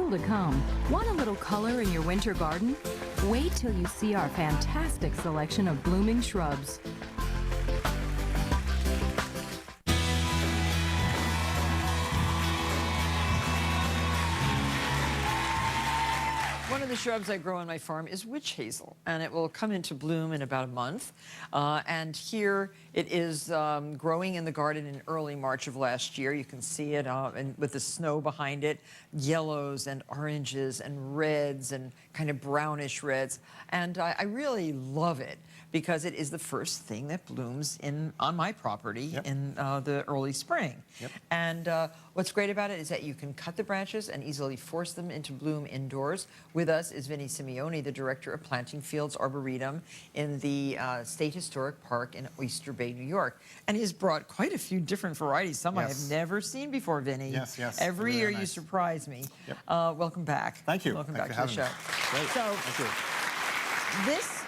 still to come. Want a little color in your winter garden? Wait till you see our fantastic selection of blooming shrubs. One of the shrubs I grow on my farm is witch hazel, and it will come into bloom in about a month. And here it is growing in the garden in early March of last year. You can see it and with the snow behind it, yellows and oranges and reds and kind of brownish reds. And I really love it because it is the first thing that blooms on my property in the early spring. And what's great about it is that you can cut the branches and easily force them into bloom indoors. With us is Vincent Simeone, the Director of Planting Fields Arboretum in the State Historic Park in Oyster Bay, New York. And he's brought quite a few different varieties, some I have never seen before, Vinny. Every year you surprise me. Welcome back. Thank you. Welcome back to the show. Great. So, thank you.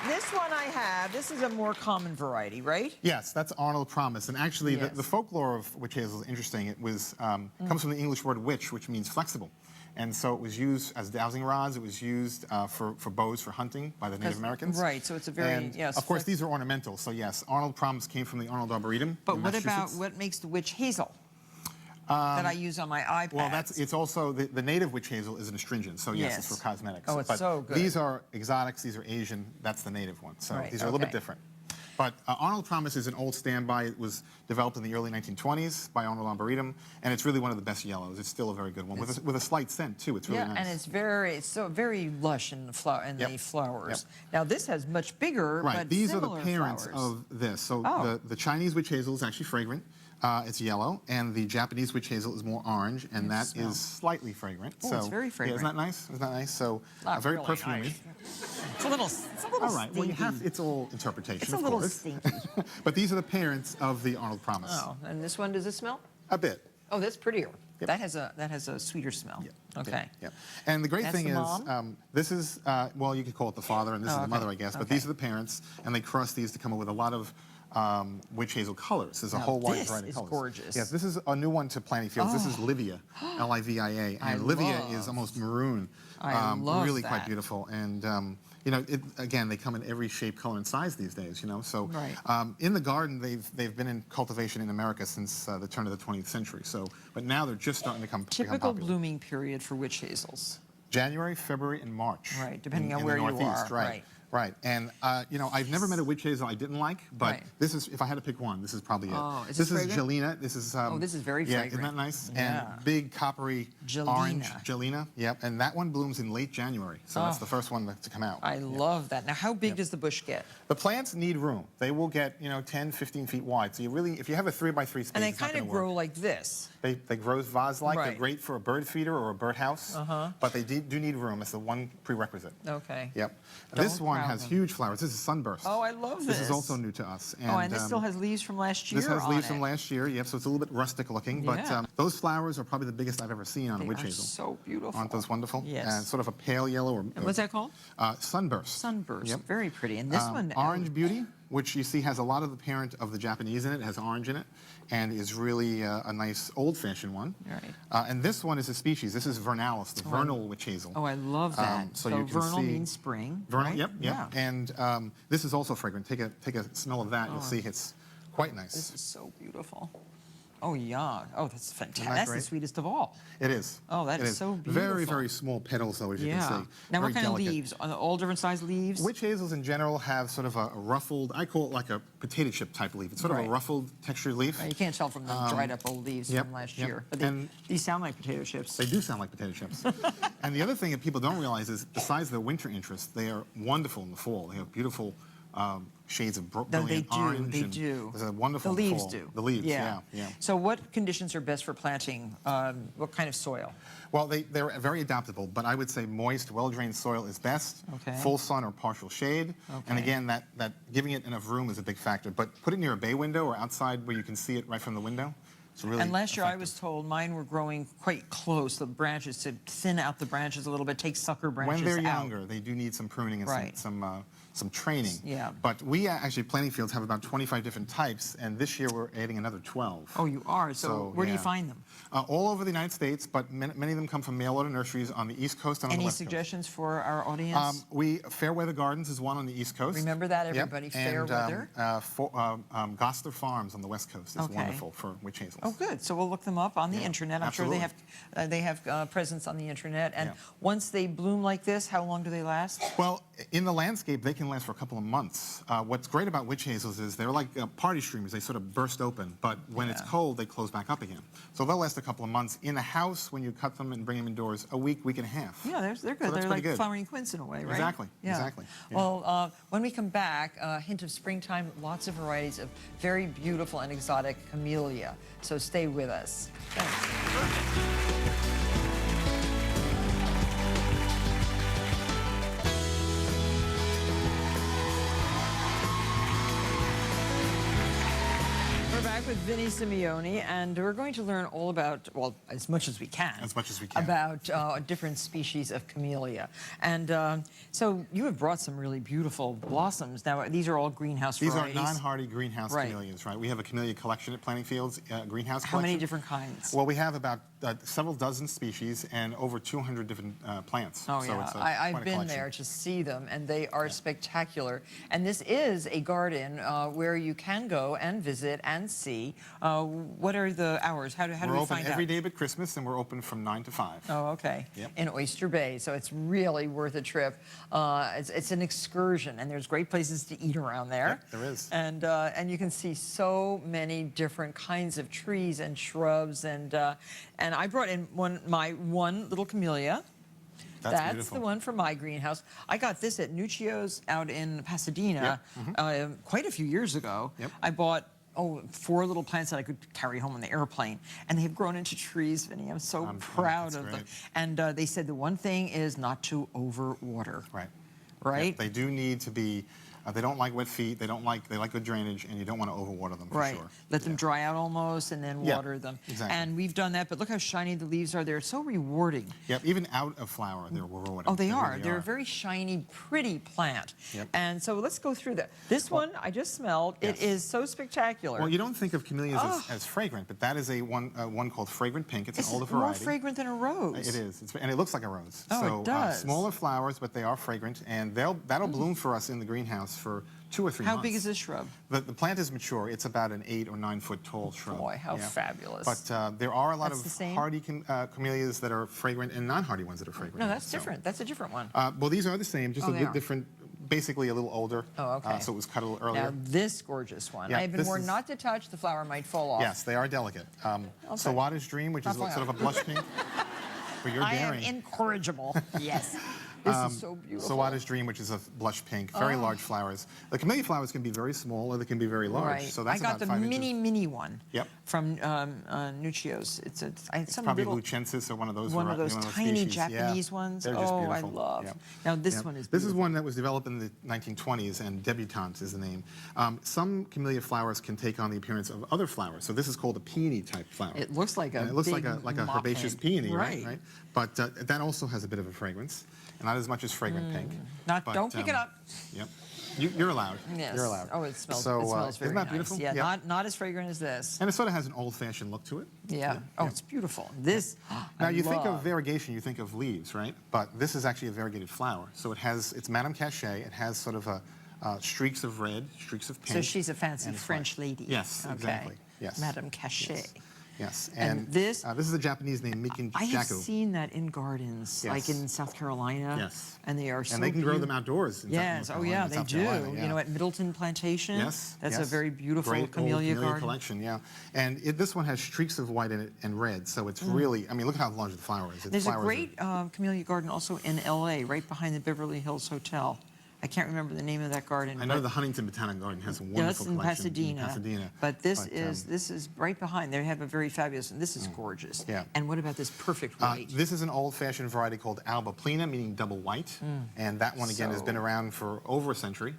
This one I have, this is a more common variety, right? Yes, that's Arnold Promise. And actually, the folklore of witch hazel is interesting. It was comes from the English word witch, which means flexible. And so it was used as dowsing rods. It was used for bows for hunting by the Native Americans. Right, so it's a very, and of course, these are ornamental. So yes, Arnold Promise came from the Arnold Arboretum. But what about, what makes the witch hazel? That I use on my iPad. Well, it's also, the native witch hazel is an astringent, so yes, it's for cosmetics. Oh, it's so good. These are exotics, these are Asian, that's the native one. So these are a little bit different. But Arnold Promise is an old standby. It was developed in the early 1920s by Arnold Arboretum, and it's really one of the best yellows. It's still a very good one, with a slight scent, too. It's really nice. And it's very lush in the flowers. Now, this has much bigger, but these are the parents of this. So the Chinese witch hazel is actually fragrant. It's yellow, and the Japanese witch hazel is more orange, and that is slightly fragrant. Oh, it's very fragrant. Isn't that nice? Isn't that nice? So very really perfumey. Nice. It's a little all right. Well, it's all interpretation. It's a little stinky. But these are the parents of the Arnold Promise. Oh, and this one, does it smell? A bit. Oh, that's prettier. That has a sweeter smell. Okay. And the great thing is, this is well, you could call it the father, and this is the mother, I guess. But these are the parents, and they cross these to come up with a lot of witch hazel colors. There's a whole wide variety of colors. Gorgeous. Yes, this is a new one to Planting Fields. This is Livia, L-I-V-I-A, and Livia is almost maroon. I love really quite beautiful, and you know, again, they come in every shape, color, and size these days. You know, so in the garden, they've been in cultivation in America since the turn of the 20th century. So, but now they're just starting to become typical blooming period for witch hazels. January, February, and March. Right, depending on where you are. Right, and you know, I've never met a witch hazel I didn't like, but this is, if I had to pick one, this is probably it. Oh, this is Gelina. This is this is very fragrant. Isn't that nice? And big coppery orange Gelina. Yep, and that one blooms in late January, so that's the first one to come out. I love that. Now, how big does the bush get? The plants need room. They will get 10, 15 feet wide. So you really, if you have a 3x3 space, and they kind of grow like this. They grow vase-like. They're great for a bird feeder or a birdhouse, but they do need room. It's the one prerequisite. Okay. Yep. This one has huge flowers. This is Sunburst. Oh, I love this. This is also new to us. And, and this still has leaves from last year. This has leaves from last year. Yep. So it's a little bit rustic looking, but those flowers are probably the biggest I've ever seen on a witch hazel. So beautiful. Aren't those wonderful? Yes. Sort of a pale yellow. And what's that called? Sunburst. Sunburst. Yep. Very pretty. And this one, Orange Beauty, which you see has a lot of the parent of the Japanese in it. It has orange in it, and is really a nice old-fashioned one. Right. And this one is a species. This is Vernalis, the vernal witch hazel. Oh, I love that. So you can vernal means spring. Vernal, right? Yep. And this is also fragrant. Take a smell of that. You'll see it's quite nice. This is so beautiful. Oh, yeah. Oh, that's fantastic. That's the sweetest of a It is. Oh, that is so beautiful. Very, very small petals, though, as you can see. Now, what kind of leaves? All different size leaves? Witch hazels, in general, have sort of a ruffled, I call it like a potato chip type leaf. It's sort of a ruffled, textured leaf. You can't tell from the dried up old leaves from last year. But these sound like potato chips. They do sound like potato chips. And the other thing that people don't realize is, besides their winter interest, they are wonderful in the fall. They have beautiful shades of brilliant orange. They do. It's a wonderful The leaves fall. do. The leaves, yeah. So what conditions are best for planting? What kind of soil? Well, they're very adaptable, but I would say moist, well-drained soil is best. Full sun or partial shade. And again, that giving it enough room is a big factor. But put it near a bay window or outside where you can see it right from the window. It's really And last year I effective. was told mine were growing quite close, the branches, to thin out the branches a little bit, take sucker branches When they're out. younger, they do need some pruning and Right. some training. Yeah. But we actually, planting fields have about 25 different types, and this year we're adding another 12. Oh, you are? So where do you yeah. find them? All over the United States, but many of them come from mail-order nurseries on the East Coast and on Any the West suggestions for our audience? Coast. Fairweather Gardens is one on the East Coast. Remember that, Yep. everybody, And, Fairweather. Gosler Farms on the West Coast is Okay. wonderful for witch hazels. Oh, good. So we'll look them up on the Yeah, internet. I'm absolutely. sure they have presence on the internet. And Yeah. once they bloom like this, how long do they last? Well, in the landscape, they can last for a couple of months. What's great about witch hazels is they're like party streamers. They sort of burst open, but when it's Yeah. cold, they close back up again. So they'll last a couple of months. In a house, when you cut them and bring them indoors, a week and a half. Yeah, they're good. So that's They're pretty like good. flowering quince in a way, right? Exactly, Yeah. exactly, yeah. Well, when we come back, a hint of springtime, lots of varieties of very beautiful and exotic camellia. So stay with us. Thanks. We're back with Vincent Simeone, and we're going to learn all about, well, as much as we can. As much as we can. About different species of camellia. And so you have brought some really beautiful blossoms. Now, these are all greenhouse These varieties. are non-hardy greenhouse Right. camellias, right? We have a camellia collection at Planting Fields, greenhouse How many collection. different kinds? Well, we have about several dozen species and over 200 different plants. Oh, So yeah. it's I've quite a been collection. there to see them, and they are spectacular. And this is a garden where you can go and visit and see. What are the hours? How do We're we open find every out? day but Christmas, and we're open from 9 to 5. Oh, okay. Yep. In Oyster Bay, so it's really worth a trip. It's an excursion, and there's great places to eat around there. Yep, there is. And you can see so many different kinds of trees and shrubs, and I brought in my one little camellia. That's beautiful. the one for my greenhouse. I got this at Nuccio's out in Pasadena quite a few years ago. Yep. I bought 4 little plants that I could carry home on the airplane, and they have grown into trees, Vinny. I'm so proud that's of them. great. And they said the one thing is not to overwater. Right. Right? Yep, they do need to be, they don't like wet feet, they like good drainage, and you don't want to overwater them for Right. sure. Let them Yeah. dry out almost and then Yeah, water them. exactly. And we've done that, but look how shiny the leaves are. They're so rewarding. Yep, even out of flower, they're rewarding. Oh, they are. really They're a very shiny, pretty plant. Yep. And so let's go through that. This one I just smelled. Yes. It is so spectacular. Well, you don't think of camellias as fragrant, but that is one called fragrant pink. It's an older variety. more fragrant than a rose. It is, and it looks like a rose. Oh, so, it does. Smaller flowers, but they are fragrant, and that'll bloom for us in the greenhouse for 2 or 3 How months. big is this shrub? The plant is mature. It's about an 8 or 9 foot tall shrub. Boy, how fabulous. But there are a lot That's the of same? hardy camellias that are fragrant and non-hardy ones that are fragrant. No, that's So, different. That's a different one. well, these are the same, just a they bit are. different, basically a little older. Oh, okay. So it was cut a little earlier. Now, this gorgeous one. Yeah, I have been this warned is- not to touch. The flower might fall off. Yes, they are delicate. Sawada's Dream, which is Not sort of a blush pink. But you're I am daring. incorrigible. Yes. This is so beautiful. Sawada's Dream, which is a blush pink, very large flowers. The camellia flowers can be very small or they can be very large. Right. So that's I got about the 5 mini one. Yep. From Nuccio's. It's some Probably little Luchensis or one of those. one of those tiny species. Japanese Yeah. ones. They're just Oh, I beautiful. love. Yep. Now this Yep. one is This is beautiful. one that was developed in the 1920s, and debutante is the name. Some camellia flowers can take on the appearance of other flowers. So this is called a peony type flower. It looks like a And it looks big like a mop herbaceous head. peony, Right. right? But that also has a bit of a fragrance, not as much as fragrant pink. Not. But, Don't pick it up. Yep. You're allowed. Yes. You're allowed. Oh, it smells. So, it smells very isn't that nice. beautiful? Yeah. Yep. Not as fragrant as this. And it sort of has an old-fashioned look to it. Yeah. Oh, it's beautiful. This. Now, I you think of love. variegation, you think of leaves, right? But this is actually a variegated flower. So it's Madame Cachet. It has sort of streaks of red, streaks of pink. So she's a fancy and it's French white. lady. Yes, Okay. exactly. Yes. Madame Cachet. Yes. And this- this is a Japanese named Mikin I have Jaku. seen that in gardens, like Yes. in South Carolina. Yes. And they are so And they can grow them beautiful. outdoors. In Yes. South Oh, Carolina yeah, and they South do. Carolina, yeah. You know, at Middleton Plantation. Yes. That's a yes. very beautiful Great old camellia garden. collection, yeah. And this one has streaks of white in it and red, so it's really, I mean, look how large the flower is. There's a great camellia garden also in L.A., right behind the Beverly Hills Hotel. I can't remember the name of that garden. I know but- the Huntington Botanic Garden has a Yeah, wonderful that's in collection. Pasadena. In Pasadena. But this is right behind. They have a very fabulous, and this is gorgeous. Yeah. And what about this perfect white? This is an old-fashioned variety called alba plena, meaning double white. And that one, again, has So- been around for over a century.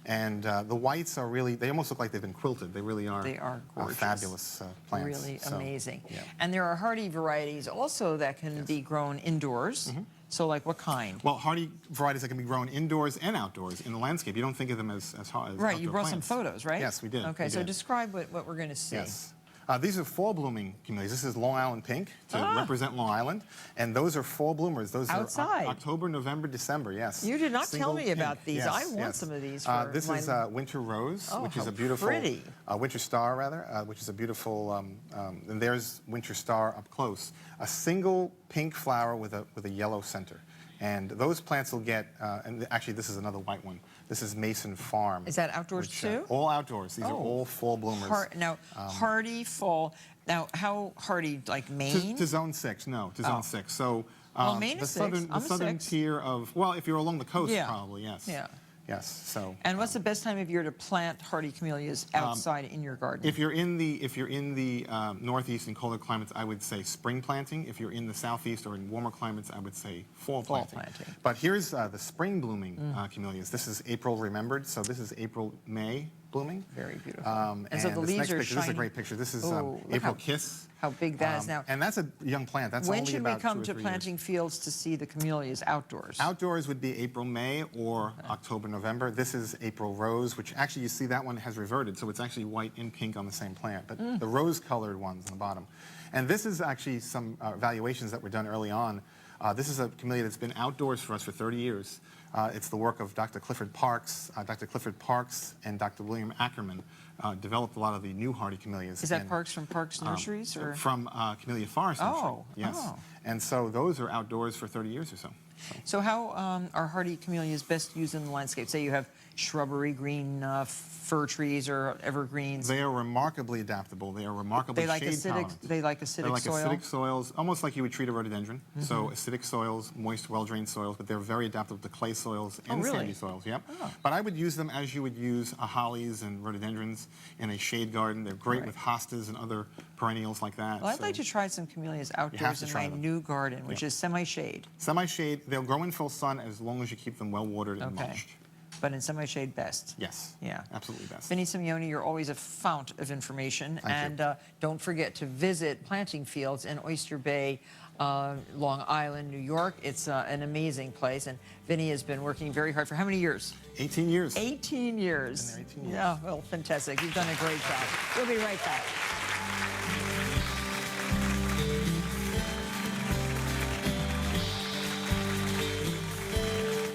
And the whites are really, they almost look like they've been quilted. They really are. They are gorgeous. Fabulous plants. Really So, amazing. yeah. And there are hardy varieties also that can be grown indoors. So like what kind? Well, hardy varieties that can be grown indoors and outdoors in the landscape. You don't think of them as Right, you outdoor brought some plants. photos, right? Yes, we did. Okay, we so did. describe what we're going to see. Yes. These are fall blooming camellias. This is Long Island pink to represent Long Island. And those are fall bloomers. Those Outside. are October, November, December, yes. You did not tell me Single about pink. these. Yes, I want yes. some of these for This my... is Winter Rose, which is how a beautiful... pretty. Winter Star, rather, which is a beautiful... and there's Winter Star up close. A single pink flower with a yellow center. And those plants will get... and actually, this is another white one. This is Mason Farm. Is that outdoors too? All outdoors. These are all fall bloomers. Hardy fall. Now, how hardy? Like Maine? To zone 6, no, to zone 6. So well, Maine the is southern, 6. the I'm a southern 6. tier of, well, if you're along the coast, Yeah. probably, yes. Yeah. Yes. So. And what's the best time of year to plant hardy camellias outside in your garden? If you're in the northeast and colder climates, I would say spring planting. If you're in the southeast or in warmer climates, I would say fall planting. But here's the spring blooming camellias. This is April remembered. So this is April, May blooming. Very beautiful. And so the this leaves next are picture, shiny. This is a great picture. This is April how, Kiss. How big that is now. And that's a young plant. That's when only should we about come 2 or to 3 planting years. fields to see the camellias outdoors? Outdoors would be April, May, or October, November. This is April Rose, which actually you see that one has reverted, so it's actually white and pink on the same plant, but the rose-colored ones on the bottom. And this is actually some evaluations that were done early on. This is a camellia that's been outdoors for us for 30 years. It's the work of Dr. Clifford Parks. Dr. Clifford Parks and Dr. William Ackerman developed a lot of the new hardy camellias. Is that Parks from Parks Nurseries? Or? From Camellia Forest Nursery. Oh, yes. oh. And so those are outdoors for 30 years or so. So how are hardy camellias best used in the landscape? Say you have shrubbery, green fir trees or evergreens. They are remarkably adaptable. They are remarkably shade tolerant. They like acidic They're like soil? acidic soils, almost like you would treat a rhododendron. So acidic soils, moist, well-drained soils, but they're very adaptable to clay soils and sandy soils. Yep. Oh. But I would use them as you would use hollies and rhododendrons in a shade garden. They're great with hostas and other perennials like that. Well, I'd like to try some camellias outdoors in my new garden, which is semi-shade. Semi-shade. They'll grow in full sun as long as you keep them well watered and mulched. But in semi-shade best. Yes. Yeah. Absolutely best. Vincent Simeone, you're always a fount of information. Thank you. Don't forget to visit planting fields in Oyster Bay, Long Island, New York. It's an amazing place. And Vinny has been working very hard for how many years? 18 years. 18 years. Been there 18 years. Yeah, well, fantastic. You've done a great job. We'll be right back.